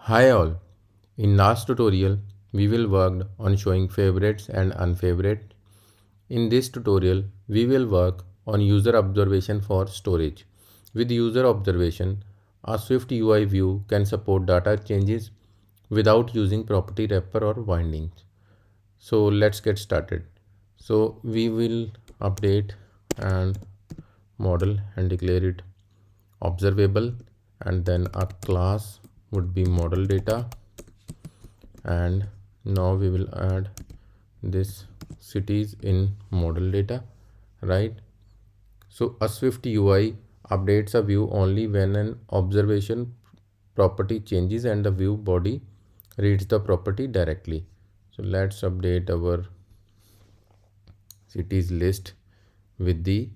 Hi all. In last tutorial, we will work on showing favorites and unfavorite. In this tutorial, we will work on user observation for storage. With user observation, a SwiftUI view can support data changes without using property wrapper or bindings. So let's get started. So we will update and model and declare it observable, and then a class would be model data, and now we will add this cities in model data, right? So a Swift UI updates a view only when an observation property changes and the view body reads the property directly. So let's update our cities list with the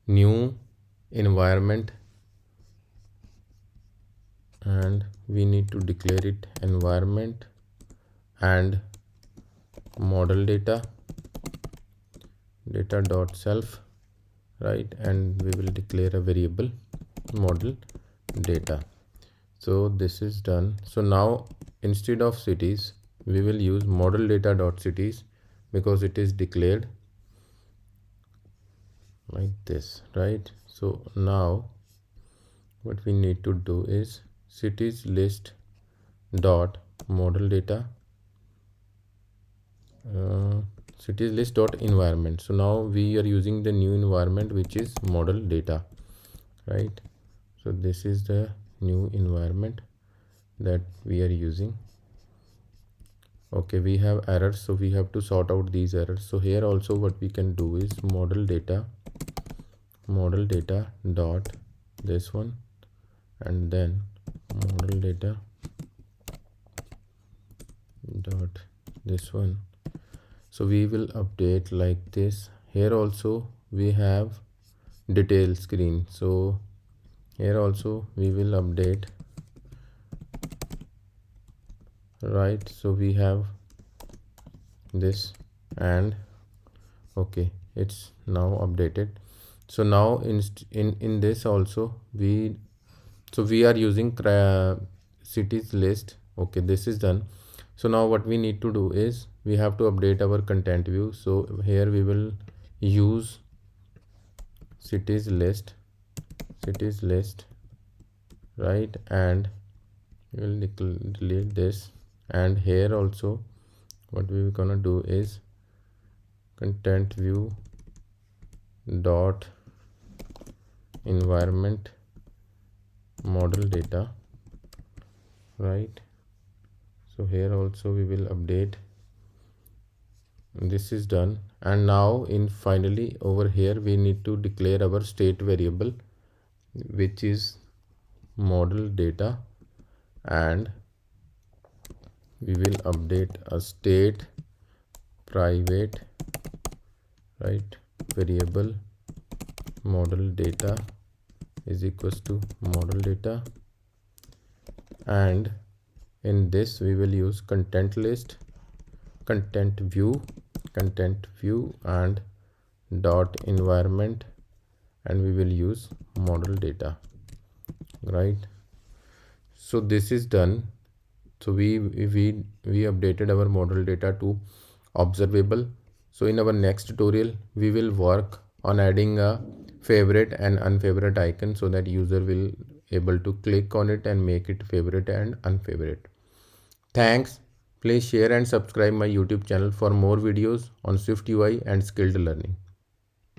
new environment, and we need to declare it environment and model data dot self, right? And we will declare a variable model data. So this is done. So now instead of cities, we will use model data dot cities because it is declared like this, right? So now what we need to do is cities list dot model data cities list dot environment. So now we are using the new environment, which is model data, right? So this is the new environment that we are using. Okay, we have errors, so we have to sort out these errors. So here also what we can do is model data dot this one, and then model data dot this one. So we will update like this. Here also we have detail screen, so here also we will update, right? So we have this, and okay, it's now updated. So now in this also we are using cities list. Okay, this is done. So now what we need to do is we have to update our content view. So here we will use cities list, right? And we will delete this, and here also what we are gonna do is content view dot environment model data, right? So here also we will update. This is done. And now in finally over here we need to declare our state variable, which is model data, and we will update a state private, right, variable model data is equals to model data, and in this we will use content list, content view and dot environment, and we will use model data, right? So this is done. So we updated our model data to observable. So in our next tutorial we will work on adding a favorite and unfavorite icon so that user will able to click on it and make it favorite and unfavorite. Thanks. Please share and subscribe my YouTube channel for more videos on SwiftUI and skilled learning.